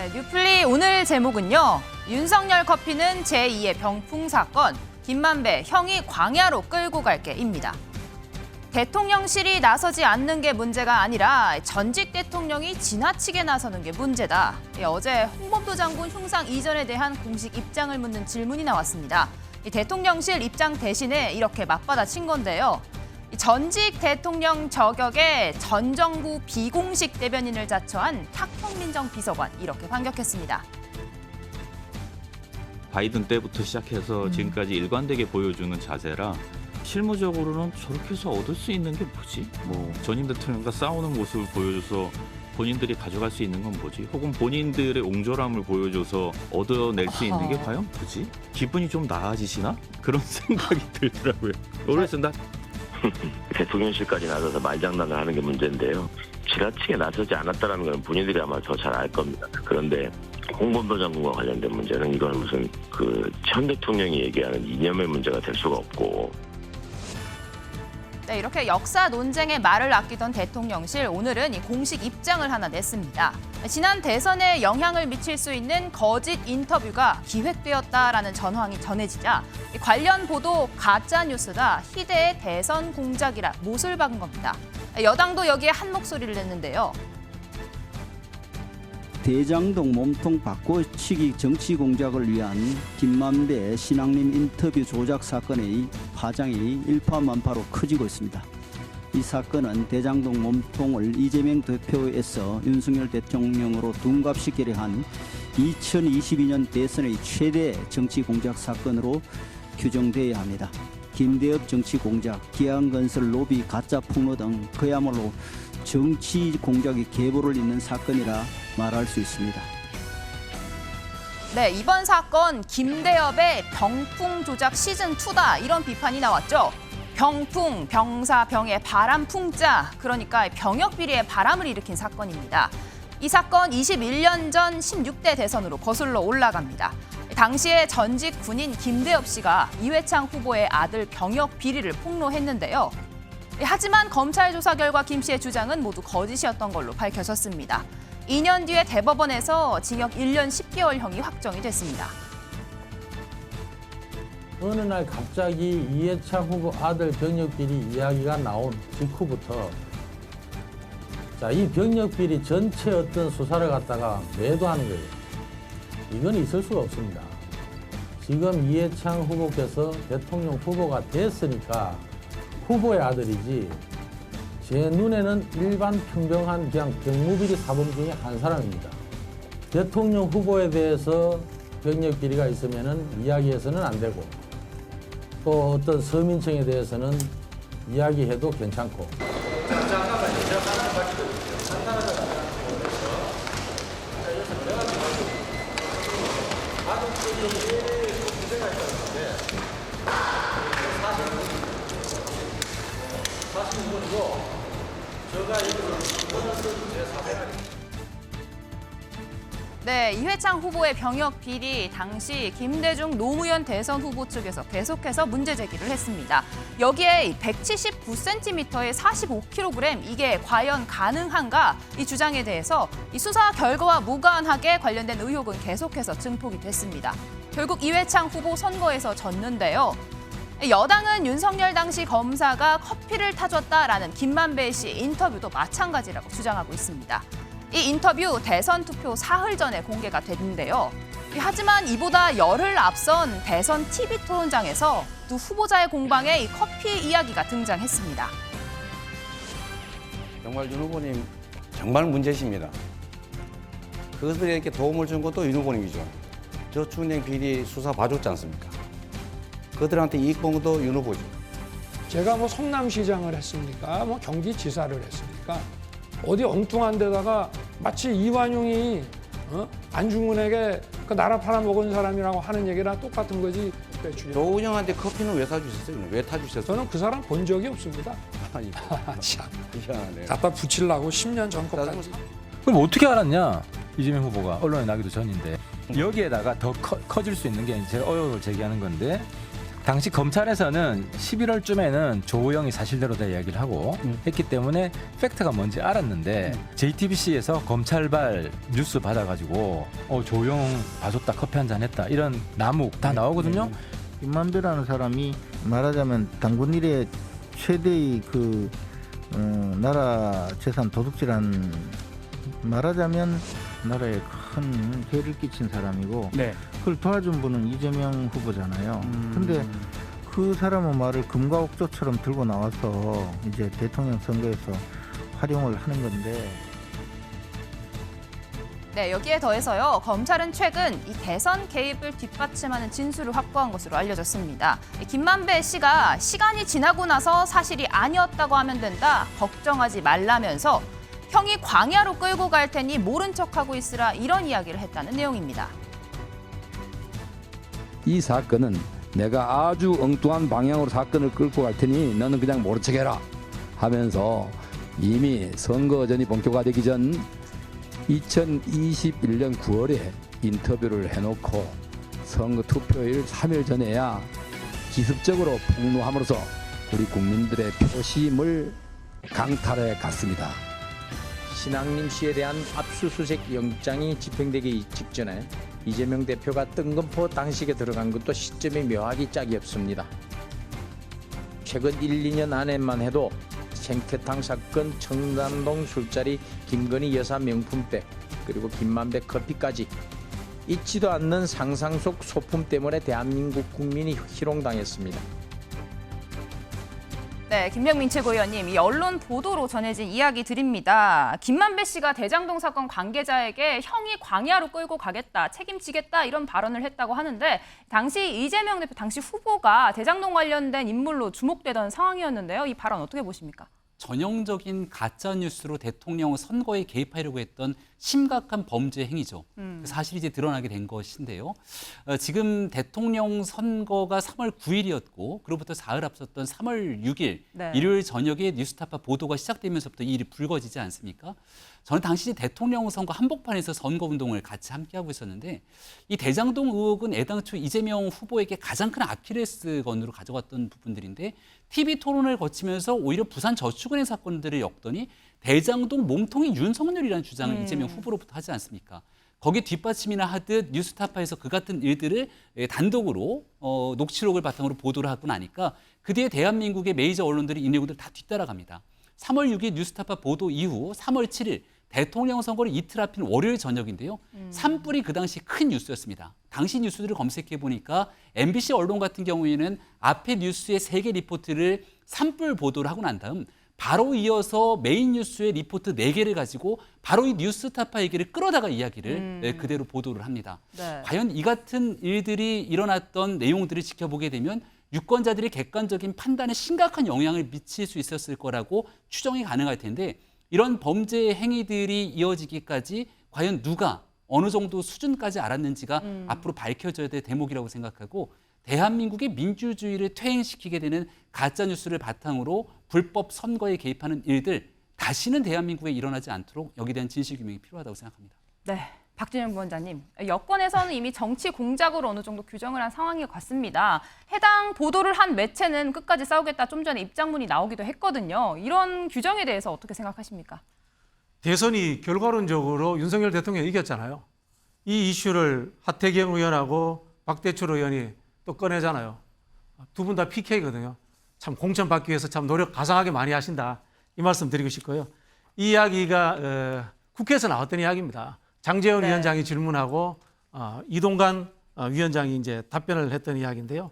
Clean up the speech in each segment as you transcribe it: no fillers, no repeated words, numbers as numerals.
네, 뉴플리 오늘 제목은요. 윤석열 커피는 제2의 병풍 사건, 김만배 형이 광야로 끌고 갈게입니다. 대통령실이 나서지 않는 게 문제가 아니라 전직 대통령이 지나치게 나서는 게 문제다. 어제 홍범도 장군 흉상 이전에 대한 공식 입장을 묻는 질문이 나왔습니다. 대통령실 입장 대신에 이렇게 맞받아친 건데요. 전직 대통령 저격에 전 정부 비공식 대변인을 자처한 탁현민정 비서관 이렇게 반격했습니다. 바이든 때부터 시작해서 지금까지 일관되게 보여주는 자세라 실무적으로는 저렇게 해서 얻을 수 있는 게 뭐지? 전임 대통령과 싸우는 모습을 보여줘서 본인들이 가져갈 수 있는 건 뭐지? 혹은 본인들의 옹졸함을 보여줘서 얻어낼 수 있는 게 과연 뭐지? 기분이 좀 나아지시나? 그런 생각이 들더라고요. 모르겠습니다. 대통령실까지 나서서 말장난을 하는 게 문제인데요. 지나치게 나서지 않았다는 건 본인들이 아마 더 잘 알 겁니다. 그런데 홍범도 장군과 관련된 문제는 이건 무슨 현 대통령이 얘기하는 이념의 문제가 될 수가 없고. 네, 이렇게 역사 논쟁에 말을 아끼던 대통령실 오늘은 이 공식 입장을 하나 냈습니다. 지난 대선에 영향을 미칠 수 있는 거짓 인터뷰가 기획되었다라는 전황이 전해지자 관련 보도 가짜 뉴스다, 희대의 대선 공작이라 못을 박은 겁니다. 여당도 여기에 한 목소리를 냈는데요. 대장동 몸통 바꿔치기 정치 공작을 위한 김만배 신앙림 인터뷰 조작 사건의 파장이 일파만파로 커지고 있습니다. 이 사건은 대장동 몸통을 이재명 대표에서 윤석열 대통령으로 둔갑시키려 한 2022년 대선의 최대 정치 공작 사건으로 규정돼야 합니다. 김대엽 정치 공작, 기안건설 로비 가짜 폭로 등 그야말로 정치 공작의 계보를 잇는 사건이라 말할 수 있습니다. 네, 이번 사건 김대엽의 병풍 조작 시즌2다 이런 비판이 나왔죠. 병풍, 병사, 병의 바람 풍자, 그러니까 병역 비리의 바람을 일으킨 사건입니다. 이 사건 21년 전 16대 대선으로 거슬러 올라갑니다. 당시에 전직 군인 김대엽 씨가 이회창 후보의 아들 병역 비리를 폭로했는데요. 하지만 검찰 조사 결과 김 씨의 주장은 모두 거짓이었던 걸로 밝혀졌습니다. 2년 뒤에 대법원에서 징역 1년 10개월형이 확정이 됐습니다. 어느 날 갑자기 이해창 후보 아들 병역비리 이야기가 나온 직후부터 이 병역비리 전체 어떤 수사를 갖다가 매도하는 거예요. 이건 있을 수가 없습니다. 지금 이해창 후보께서 대통령 후보가 됐으니까 후보의 아들이지 제 눈에는 일반 평범한 그냥 병무비리 사범 중에 한 사람입니다. 대통령 후보에 대해서 병역 비리가 있으면은 이야기해서는 안 되고 또 어떤 서민층에 대해서는 이야기해도 괜찮고. 네, 이회창 후보의 병역 비리 당시 김대중 노무현 대선 후보 측에서 계속해서 문제 제기를 했습니다. 여기에 179cm에 45kg 이게 과연 가능한가 이 주장에 대해서 이 수사 결과와 무관하게 관련된 의혹은 계속해서 증폭이 됐습니다. 결국 이회창 후보 선거에서 졌는데요. 여당은 윤석열 당시 검사가 커피를 타줬다라는 김만배 씨 인터뷰도 마찬가지라고 주장하고 있습니다. 이 인터뷰 대선 투표 사흘 전에 공개가 됐는데요. 하지만 이보다 열흘 앞선 대선 TV 토론장에서 두 후보자의 공방에 이 커피 이야기가 등장했습니다. 정말 윤 후보님 정말 문제십니다. 그것들에게 도움을 준 것도 윤 후보님이죠. 저축은행 비리 수사 봐줬지 않습니까? 그들한테 이익 본 것도 윤 후보죠. 제가 성남시장을 했습니까? 경기지사를 했습니까? 어디 엉뚱한 데다가 마치 이완용이 안중근에게 그 나라 팔아먹은 사람이라고 하는 얘기랑 똑같은 거지. 조은영한테 커피는 왜 사주셨어요? 왜 타주셨어요? 저는 그 사람 본 적이 없습니다. 아니, 참. 희한하네요. 갖다 붙이려고 10년 전 것까지. 그럼 어떻게 알았냐? 이재명 후보가 언론에 나기도 전인데 여기에다가 더 커질 수 있는 게 제가 의혹을 제기하는 건데 당시 검찰에서는 11월쯤에는 조우영이 사실대로다 이야기를 하고 했기 때문에 팩트가 뭔지 알았는데 JTBC에서 검찰발 뉴스 받아가지고 조우영 봐줬다 커피 한잔 했다 이런 나묵 다 나오거든요. 김만배라는 사람이 말하자면 당군 일의 최대의 그 나라 재산 도둑질한 말하자면 나라에 큰 해를 끼친 사람이고 네. 그걸 도와준 분은 이재명 후보잖아요. 근데 그 사람의 말을 금과 옥조처럼 들고 나와서 이제 대통령 선거에서 활용을 하는 건데 네, 여기에 더해서요. 검찰은 최근 이 대선 개입을 뒷받침하는 진술을 확보한 것으로 알려졌습니다. 김만배 씨가 시간이 지나고 나서 사실이 아니었다고 하면 된다. 걱정하지 말라면서 형이 광야로 끌고 갈 테니 모른 척하고 있으라 이런 이야기를 했다는 내용입니다. 이 사건은 내가 아주 엉뚱한 방향으로 사건을 끌고 갈 테니 너는 그냥 모른 척해라 하면서 이미 선거전이 본격화되기 전 2021년 9월에 인터뷰를 해놓고 선거 투표일 3일 전에야 기습적으로 폭로함으로써 우리 국민들의 표심을 강탈해 갔습니다. 신앙림 씨에 대한 압수수색 영장이 집행되기 직전에 이재명 대표가 뜬금포 당식에 들어간 것도 시점이 묘하기 짝이 없습니다. 최근 1, 2년 안에만 해도 생태탕 사건, 청담동 술자리, 김건희 여사 명품백, 그리고 김만배 커피까지 잊지도 않는 상상 속 소품 때문에 대한민국 국민이 희롱당했습니다. 네, 김명민 최고위원님, 이 언론 보도로 전해진 이야기 드립니다. 김만배 씨가 대장동 사건 관계자에게 형이 광야로 끌고 가겠다, 책임지겠다 이런 발언을 했다고 하는데 당시 이재명 대표, 당시 후보가 대장동 관련된 인물로 주목되던 상황이었는데요. 이 발언 어떻게 보십니까? 전형적인 가짜 뉴스로 대통령 선거에 개입하려고 했던 심각한 범죄 행위죠. 사실이 이제 드러나게 된 것인데요. 지금 대통령 선거가 3월 9일이었고 그로부터 사흘 앞섰던 3월 6일 네. 일요일 저녁에 뉴스타파 보도가 시작되면서부터 이 일이 불거지지 않습니까? 저는 당시 대통령 선거 한복판에서 선거운동을 같이 함께하고 있었는데 이 대장동 의혹은 애당초 이재명 후보에게 가장 큰 아킬레스건으로 가져갔던 부분들인데 TV 토론을 거치면서 오히려 부산저축은행 사건들을 엮더니 대장동 몸통이 윤석열이라는 주장을 이재명 후보로부터 하지 않습니까? 거기에 뒷받침이나 하듯 뉴스타파에서 그 같은 일들을 단독으로 녹취록을 바탕으로 보도를 하고 나니까 그 뒤에 대한민국의 메이저 언론들이 이 내용들을 다 뒤따라갑니다. 3월 6일 뉴스타파 보도 이후 3월 7일 대통령 선거를 이틀 앞인 월요일 저녁인데요. 산불이 그 당시 큰 뉴스였습니다. 당시 뉴스들을 검색해 보니까 MBC 언론 같은 경우에는 앞에 뉴스의 3개 리포트를 산불 보도를 하고 난 다음 바로 이어서 메인 뉴스의 리포트 4개를 가지고 바로 이 뉴스타파 얘기를 끌어다가 이야기를 그대로 보도를 합니다. 네. 과연 이 같은 일들이 일어났던 내용들을 지켜보게 되면 유권자들의 객관적인 판단에 심각한 영향을 미칠 수 있었을 거라고 추정이 가능할 텐데 이런 범죄 행위들이 이어지기까지 과연 누가 어느 정도 수준까지 알았는지가 앞으로 밝혀져야 될 대목이라고 생각하고 대한민국의 민주주의를 퇴행시키게 되는 가짜뉴스를 바탕으로 불법 선거에 개입하는 일들 다시는 대한민국에 일어나지 않도록 여기에 대한 진실규명이 필요하다고 생각합니다. 네, 박진영 부원장님. 여권에서는 이미 정치 공작으로 어느 정도 규정을 한 상황인 것 같습니다. 해당 보도를 한 매체는 끝까지 싸우겠다 좀 전에 입장문이 나오기도 했거든요. 이런 규정에 대해서 어떻게 생각하십니까? 대선이 결과론적으로 윤석열 대통령이 이겼잖아요. 이 이슈를 하태경 의원하고 박대출 의원이 또 꺼내잖아요. 두 분 다 PK거든요. 참 공천받기 위해서 참 노력 가상하게 많이 하신다. 이 말씀 드리고 싶고요. 이 이야기가 국회에서 나왔던 이야기입니다. 장제원 위원장이 질문하고 이동관 위원장이 이제 답변을 했던 이야기인데요.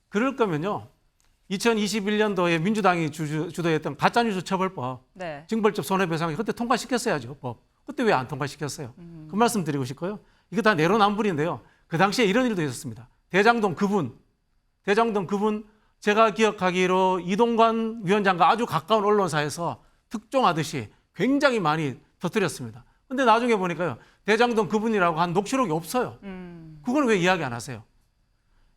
그럴 거면요. 2021년도에 민주당이 주도했던 가짜뉴스 처벌법, 네. 징벌적 손해배상을 그때 통과시켰어야죠. 법. 그때 왜 안 통과시켰어요? 그 말씀 드리고 싶고요. 이거 다 내로남불인데요. 그 당시에 이런 일도 있었습니다. 대장동 그분 제가 기억하기로 이동관 위원장과 아주 가까운 언론사에서 특종하듯이 굉장히 많이 터뜨렸습니다. 근데 나중에 보니까요. 대장동 그분이라고 한 녹취록이 없어요. 그걸 왜 이야기 안 하세요?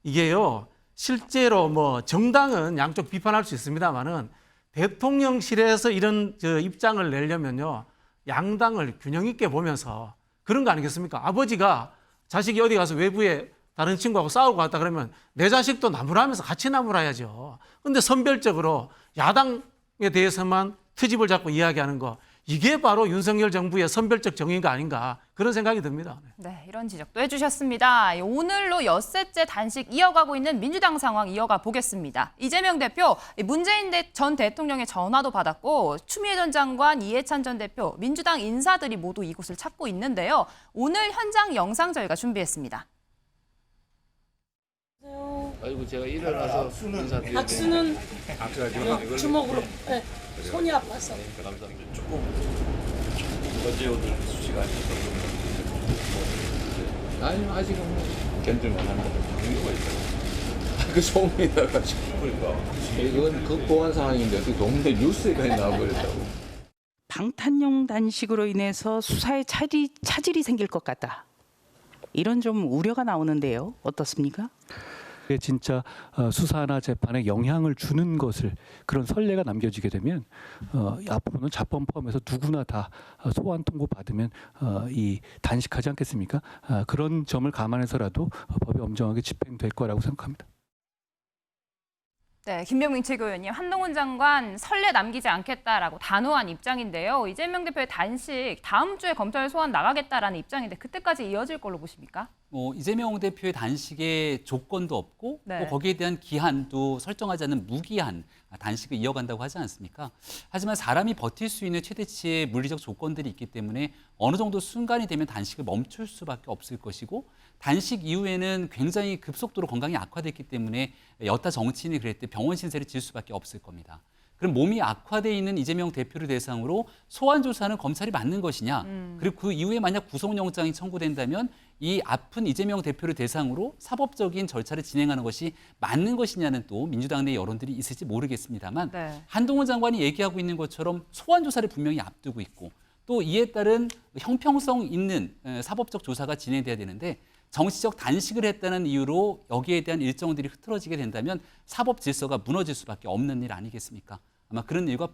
이게요. 실제로 뭐 정당은 양쪽 비판할 수 있습니다만은 대통령실에서 이런 입장을 내려면요. 양당을 균형 있게 보면서 그런 거 아니겠습니까? 아버지가 자식이 어디 가서 외부에 다른 친구하고 싸우고 갔다 그러면 내 자식도 나무라면서 같이 나무라야죠. 근데 선별적으로 야당에 대해서만 트집을 잡고 이야기하는 거, 이게 바로 윤석열 정부의 선별적 정의가 아닌가 그런 생각이 듭니다. 네, 이런 지적도 해주셨습니다. 오늘로 엿새째 단식 이어가고 있는 민주당 상황 이어가 보겠습니다. 이재명 대표, 문재인 전 대통령의 전화도 받았고 추미애 전 장관, 이해찬 전 대표, 민주당 인사들이 모두 이곳을 찾고 있는데요. 오늘 현장 영상 저희가 준비했습니다. 아이고 제가 일어나서 인사드리는데 박수는 주먹으로 네, 손이 아파서 감사합니다. 조금 어제 오늘 수치가 아니 아직은 뭐 견딜만 하는 이유가 있어요. 그 소문이 나가지고 그러니까 이건 극복한 상황인데 어떻게 동네 뉴스에 나와버렸다고. 방탄용 단식으로 인해서 수사에 차질이 생길 것 같다. 이런 좀 우려가 나오는데요. 어떻습니까? 진짜 수사나 재판에 영향을 주는 것을 그런 선례가 남겨지게 되면 앞으로는 자범 포함해서 누구나 다 소환 통고 받으면 이 단식하지 않겠습니까? 그런 점을 감안해서라도 법이 엄정하게 집행될 거라고 생각합니다. 네, 김병민 최고위원님, 한동훈 장관 선례 남기지 않겠다라고 단호한 입장인데요. 이재명 대표의 단식 다음 주에 검찰 소환 나가겠다라는 입장인데 그때까지 이어질 걸로 보십니까? 이재명 대표의 단식에 조건도 없고 네. 또 거기에 대한 기한도 설정하지 않는 무기한 단식을 이어간다고 하지 않습니까? 하지만 사람이 버틸 수 있는 최대치의 물리적 조건들이 있기 때문에 어느 정도 순간이 되면 단식을 멈출 수밖에 없을 것이고 단식 이후에는 굉장히 급속도로 건강이 악화됐기 때문에 여타 정치인이 그랬을 때 병원 신세를 질 수밖에 없을 겁니다. 그럼 몸이 악화돼 있는 이재명 대표를 대상으로 소환 조사는 검찰이 맞는 것이냐? 그리고 그 이후에 만약 구속영장이 청구된다면 이 아픈 이재명 대표를 대상으로 사법적인 절차를 진행하는 것이 맞는 것이냐는 또 민주당 내 여론들이 있을지 모르겠습니다만 네. 한동훈 장관이 얘기하고 있는 것처럼 소환 조사를 분명히 앞두고 있고 또 이에 따른 형평성 있는 사법적 조사가 진행돼야 되는데 정치적 단식을 했다는 이유로 여기에 대한 일정들이 흐트러지게 된다면 사법 질서가 무너질 수밖에 없는 일 아니겠습니까? 아마 그런 일과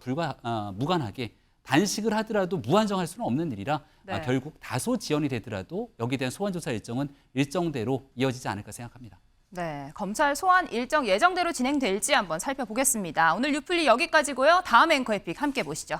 무관하게 단식을 하더라도 무한정할 수는 없는 일이라 네. 결국 다소 지연이 되더라도 여기에 대한 소환조사 일정은 일정대로 이어지지 않을까 생각합니다. 네, 검찰 소환 일정 예정대로 진행될지 한번 살펴보겠습니다. 오늘 뉴플리 여기까지고요. 다음 앵커의 픽 함께 보시죠.